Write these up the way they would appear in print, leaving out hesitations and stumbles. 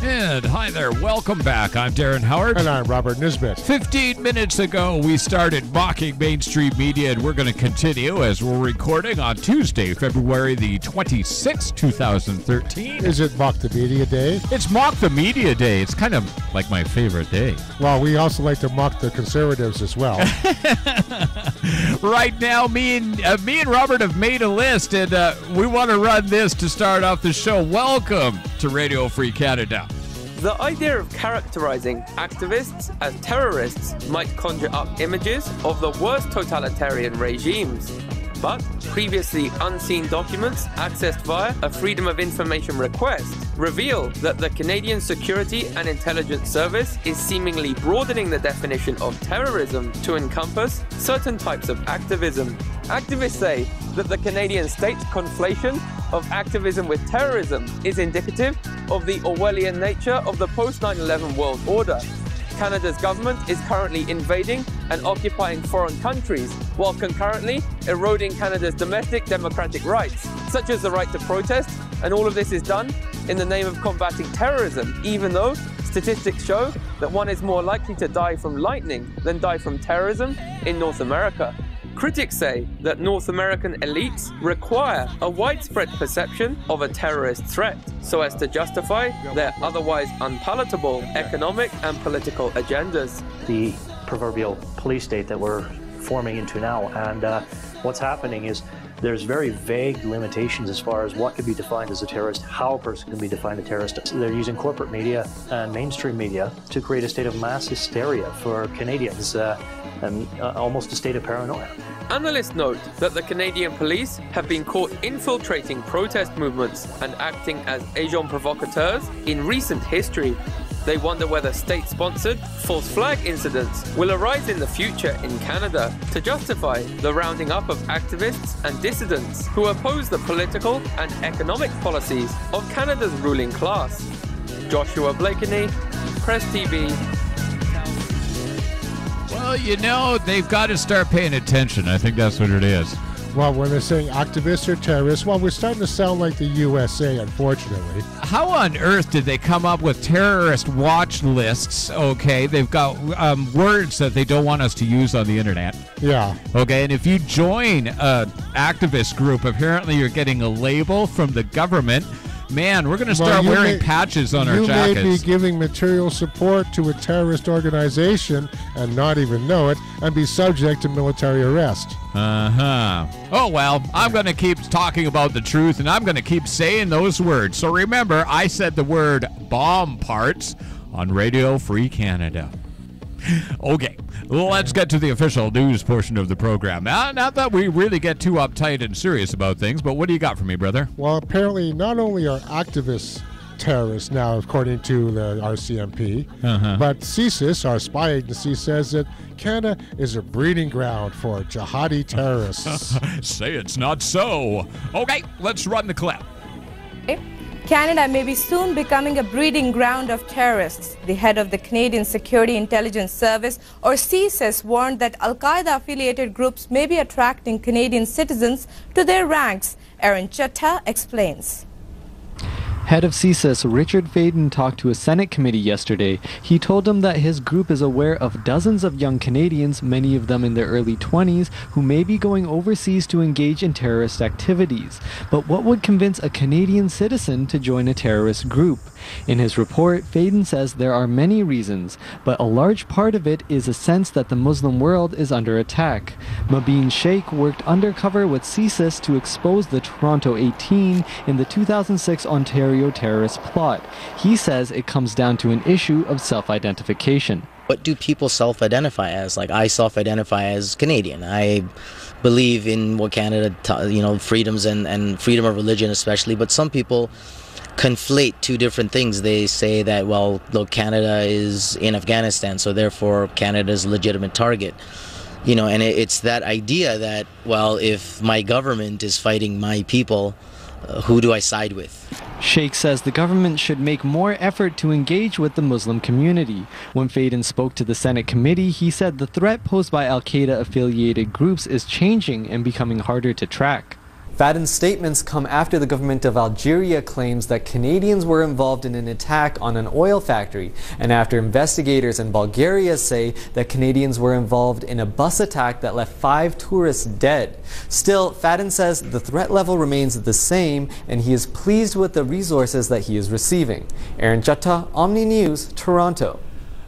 And hi there, welcome back. I'm Darren Howard. And I'm Robert Nisbet. 15 minutes ago, we started mocking mainstream media, and we're going to continue as we're recording on Tuesday, February the 26th, 2013. Is it Mock the Media Day? It's Mock the Media Day. It's kind of like my favorite day. Well, we also like to mock the conservatives as well. Right now, me and Robert have made a list, and we want to run this to start off the show. Welcome to Radio Free Canada. The idea of characterizing activists as terrorists might conjure up images of the worst totalitarian regimes. But previously unseen documents accessed via a Freedom of Information request reveal that the Canadian Security and Intelligence Service is seemingly broadening the definition of terrorism to encompass certain types of activism. Activists say that the Canadian state's conflation of activism with terrorism is indicative of the Orwellian nature of the post-9/11 world order. Canada's government is currently invading and occupying foreign countries, while concurrently eroding Canada's domestic democratic rights, such as the right to protest, and all of this is done in the name of combating terrorism, even though statistics show that one is more likely to die from lightning than die from terrorism in North America. Critics say that North American elites require a widespread perception of a terrorist threat so as to justify their otherwise unpalatable economic and political agendas. The proverbial police state that we're forming into now, and what's happening is there's very vague limitations as far as what could be defined as a terrorist, how a person can be defined a terrorist. They're using corporate media and mainstream media to create a state of mass hysteria for Canadians and almost a state of paranoia. Analysts note that the Canadian police have been caught infiltrating protest movements and acting as agents provocateurs in recent history. They wonder whether state-sponsored false flag incidents will arise in the future in Canada to justify the rounding up of activists and dissidents who oppose the political and economic policies of Canada's ruling class. Joshua Blakeney, Press TV. Well, you know, they've got to start paying attention. I think that's what it is. Well, when they're saying activists or terrorists, well, we're starting to sound like the USA, unfortunately. How on earth did they come up with terrorist watch lists? Okay, they've got words that they don't want us to use on the internet. Yeah. Okay, and if you join an activist group, apparently you're getting a label from the government. Man, we're going to start wearing patches on our jackets. You may be giving material support to a terrorist organization and not even know it and be subject to military arrest. Oh, well, I'm going to keep talking about the truth, and I'm going to keep saying those words. So remember, I said the word bomb parts on Radio Free Canada. Okay, let's get to the official news portion of the program. Not that we really get too uptight and serious about things, but what do you got for me, brother? Well, apparently not only are activists terrorists now, according to the RCMP, but CSIS, our spy agency, says that Canada is a breeding ground for jihadi terrorists. Say it's not so. Okay, let's run the clip. Canada may be soon becoming a breeding ground of terrorists. The head of the Canadian Security Intelligence Service, or CSIS, warned that Al-Qaeda-affiliated groups may be attracting Canadian citizens to their ranks. Aaron Chatta explains. Head of CSIS Richard Faden talked to a Senate committee yesterday. He told them that his group is aware of dozens of young Canadians, many of them in their early 20s, who may be going overseas to engage in terrorist activities. But what would convince a Canadian citizen to join a terrorist group? In his report, Faden says there are many reasons, but a large part of it is a sense that the Muslim world is under attack. Mabeen Sheikh worked undercover with CSIS to expose the Toronto 18 in the 2006 Ontario terrorist plot. He says it comes down to an issue of self-identification. What do people self-identify as? Like, I self-identify as Canadian. I believe in what Canada, freedoms and freedom of religion especially, but some people conflate two different things. They say that, well, look, Canada is in Afghanistan, so therefore Canada is a legitimate target. And it's that idea that, well, if my government is fighting my people, who do I side with? Sheikh says the government should make more effort to engage with the Muslim community. When Faden spoke to the Senate committee, he said the threat posed by Al-Qaeda-affiliated groups is changing and becoming harder to track. Fadden's statements come after the government of Algeria claims that Canadians were involved in an attack on an oil factory, and after investigators in Bulgaria say that Canadians were involved in a bus attack that left 5 tourists dead. Still, Fadden says the threat level remains the same, and he is pleased with the resources that he is receiving. Aaron Chatta, Omni News, Toronto.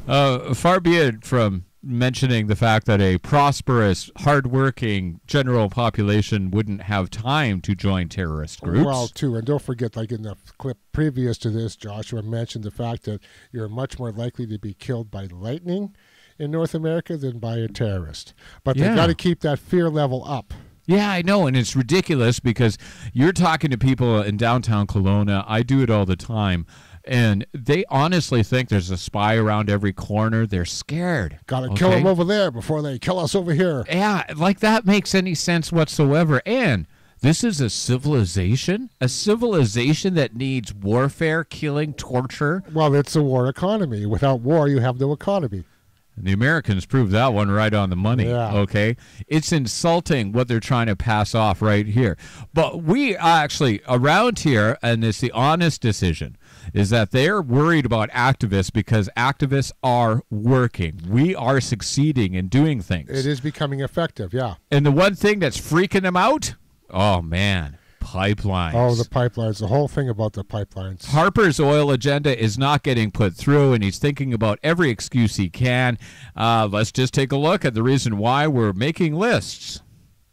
Far be it from mentioning the fact that a prosperous, hardworking general population wouldn't have time to join terrorist groups. Well, too, and don't forget, like in the clip previous to this, Joshua mentioned the fact that you're much more likely to be killed by lightning in North America than by a terrorist. But they got to keep that fear level up. Yeah, I know, and it's ridiculous because you're talking to people in downtown Kelowna. I do it all the time. And they honestly think there's a spy around every corner. They're scared. Got to kill them over there before they kill us over here. Yeah, like that makes any sense whatsoever. And this is a civilization that needs warfare, killing, torture. Well, it's a war economy. Without war, you have no economy. And the Americans proved that one right on the money, okay? It's insulting what they're trying to pass off right here. But we actually, around here, and it's the honest decision, is that they're worried about activists because activists are working. We are succeeding in doing things. It is becoming effective, yeah. And the one thing that's freaking them out, oh, man, pipelines. Oh, the pipelines, the whole thing about the pipelines. Harper's oil agenda is not getting put through, and he's thinking about every excuse he can. Let's just take a look at the reason why we're making lists.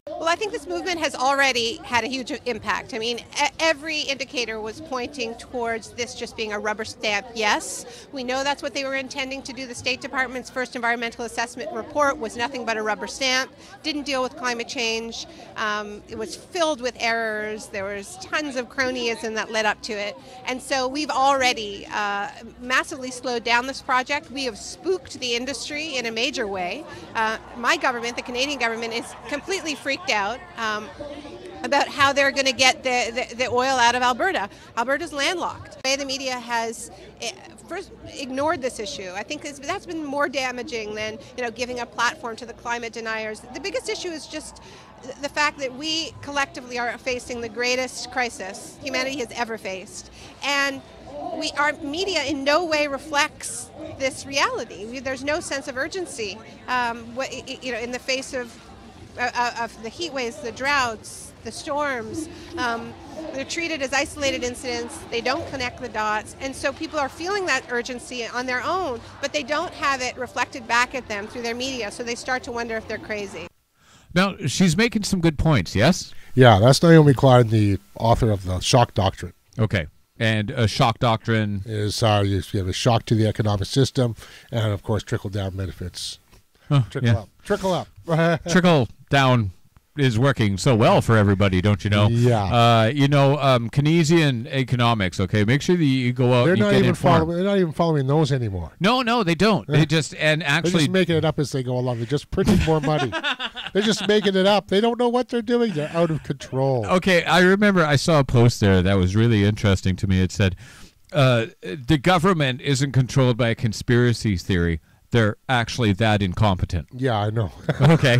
Well, I think this movement has already had a huge impact. I mean, every indicator was pointing towards this just being a rubber stamp yes. We know that's what they were intending to do. The State Department's first environmental assessment report was nothing but a rubber stamp, didn't deal with climate change. It was filled with errors. There was tons of cronyism that led up to it. And so we've already massively slowed down this project. We have spooked the industry in a major way. My government, the Canadian government, is completely freaked out about how they're going to get the oil out of Alberta. Alberta's landlocked. The media has first ignored this issue. I think that's been more damaging than giving a platform to the climate deniers. The biggest issue is just the fact that we collectively are facing the greatest crisis humanity has ever faced, and our media in no way reflects this reality. There's no sense of urgency, in the face of the heat waves, the droughts, the storms. They're treated as isolated incidents. They don't connect the dots. And so people are feeling that urgency on their own, but they don't have it reflected back at them through their media. So they start to wonder if they're crazy. Now, she's making some good points, yes? Yeah, that's Naomi Klein, the author of the Shock Doctrine. Okay. And a shock doctrine is you have a shock to the economic system and, of course, trickle-down benefits. Trickle up. Trickle down is working so well for everybody, don't you know? Yeah. Keynesian economics, okay? Make sure that you go out and you get informed. They're not even following those anymore. No, they don't. They just, and actually... They're just making it up as they go along. They're just printing more money. They're just making it up. They don't know what they're doing. They're out of control. Okay, I remember I saw a post there that was really interesting to me. It said, the government isn't controlled by a conspiracy theory. They're actually that incompetent. Yeah, I know. Okay.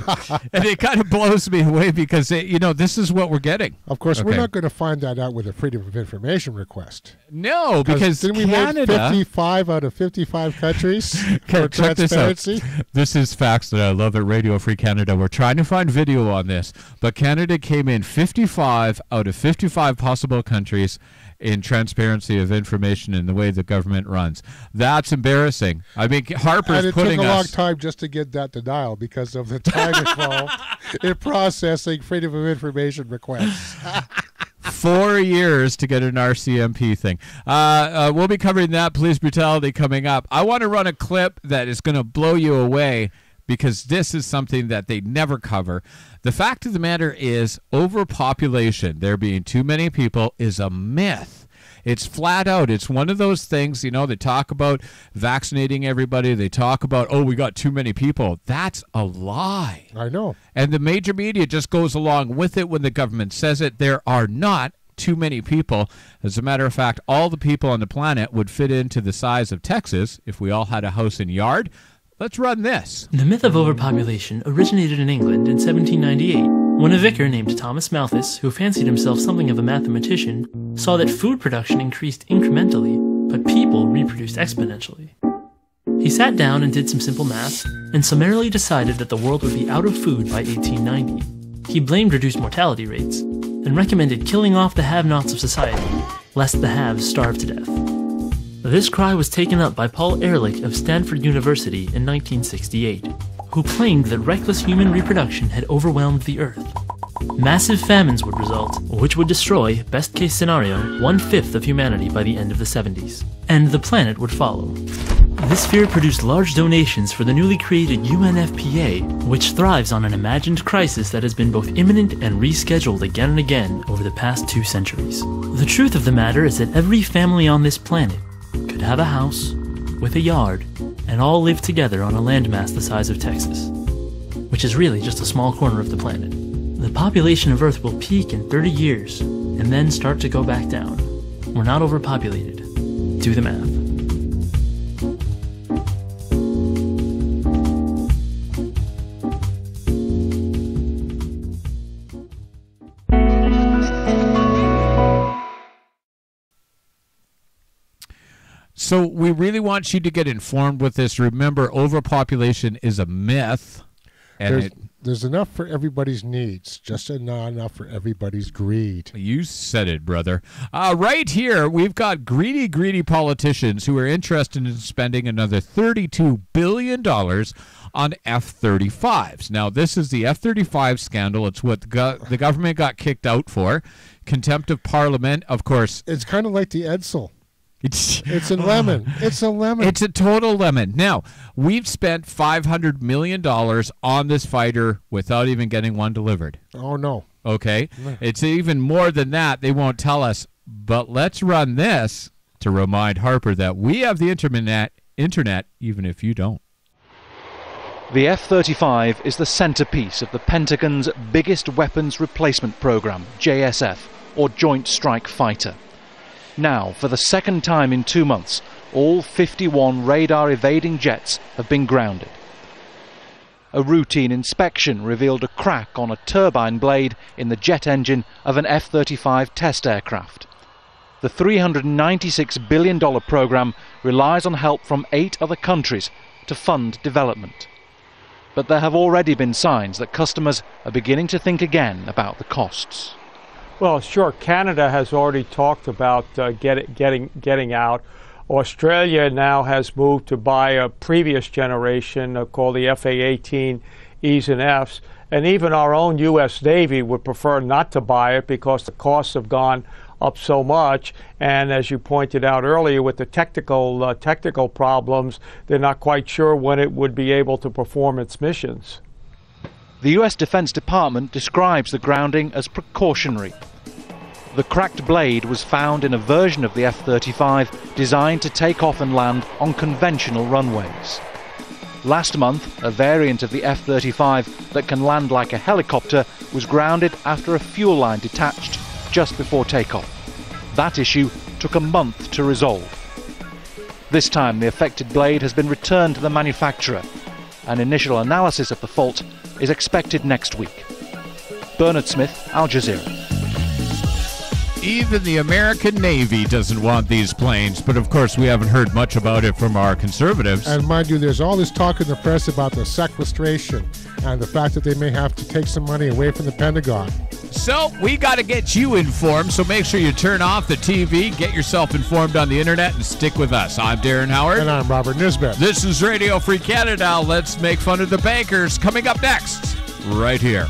And it kind of blows me away because, this is what we're getting. Of course, we're not going to find that out with a Freedom of Information request. No, because didn't we make 55 out of 55 countries for transparency? This out. This is facts that I love at Radio Free Canada. We're trying to find video on this, but Canada came in 55 out of 55 possible countries in transparency of information in the way the government runs. That's embarrassing. I mean, Harper's putting us... And it took a long time just to get that denial because of the time involved in processing Freedom of Information requests. 4 years to get an RCMP thing. We'll be covering that police brutality coming up. I want to run a clip that is going to blow you away because this is something that they never cover. The fact of the matter is overpopulation, there being too many people, is a myth. It's flat out. It's one of those things, they talk about vaccinating everybody. They talk about, we got too many people. That's a lie. I know. And the major media just goes along with it when the government says it. There are not too many people. As a matter of fact, all the people on the planet would fit into the size of Texas if we all had a house and yard. Let's run this. The myth of overpopulation originated in England in 1798 When a vicar named Thomas Malthus, who fancied himself something of a mathematician, saw that food production increased incrementally, but people reproduced exponentially. He sat down and did some simple math, and summarily decided that the world would be out of food by 1890. He blamed reduced mortality rates, and recommended killing off the have-nots of society, lest the haves starve to death. This cry was taken up by Paul Ehrlich of Stanford University in 1968, who claimed that reckless human reproduction had overwhelmed the Earth. Massive famines would result, which would destroy, best-case scenario, 1/5 of humanity by the end of the 70s, and the planet would follow. This fear produced large donations for the newly created UNFPA, which thrives on an imagined crisis that has been both imminent and rescheduled again and again over the past 2 centuries. The truth of the matter is that every family on this planet could have a house with a yard and all live together on a landmass the size of Texas, which is really just a small corner of the planet. The population of Earth will peak in 30 years and then start to go back down. We're not overpopulated. Do the math. So we really want you to get informed with this. Remember, overpopulation is a myth. And there's enough for everybody's needs, just not enough for everybody's greed. You said it, brother. Right here, we've got greedy politicians who are interested in spending another $32 billion on F-35s. Now, this is the F-35 scandal. It's what the government got kicked out for. Contempt of Parliament, of course. It's kind of like the Edsel. It's a lemon. It's a lemon. It's a total lemon. Now, we've spent $500 million on this fighter without even getting one delivered. Oh, no. Okay? It's even more than that. They won't tell us. But let's run this to remind Harper that we have the internet even if you don't. The F-35 is the centerpiece of the Pentagon's biggest weapons replacement program, JSF, or Joint Strike Fighter. Now, for the second time in 2 months, all 51 radar-evading jets have been grounded. A routine inspection revealed a crack on a turbine blade in the jet engine of an F-35 test aircraft. The $396 billion program relies on help from 8 other countries to fund development. But there have already been signs that customers are beginning to think again about the costs. Well, sure. Canada has already talked about getting out. Australia now has moved to buy a previous generation called the FA-18 Es and Fs. And even our own U.S. Navy would prefer not to buy it because the costs have gone up so much. And as you pointed out earlier, with the technical problems, they're not quite sure when it would be able to perform its missions. The U.S. Defense Department describes the grounding as precautionary. The cracked blade was found in a version of the F-35 designed to take off and land on conventional runways. Last month, a variant of the F-35 that can land like a helicopter was grounded after a fuel line detached just before takeoff. That issue took a month to resolve. This time, the affected blade has been returned to the manufacturer. An initial analysis of the fault is expected next week. Bernard Smith, Al Jazeera. Even the American Navy doesn't want these planes, but of course we haven't heard much about it from our conservatives. And mind you, there's all this talk in the press about the sequestration and the fact that they may have to take some money away from the Pentagon. So we got to get you informed, so make sure you turn off the TV, get yourself informed on the internet, and stick with us. I'm Darren Howard. And I'm Robert Nisbet. This is Radio Free Canada. Let's make fun of the bankers. Coming up next, right here.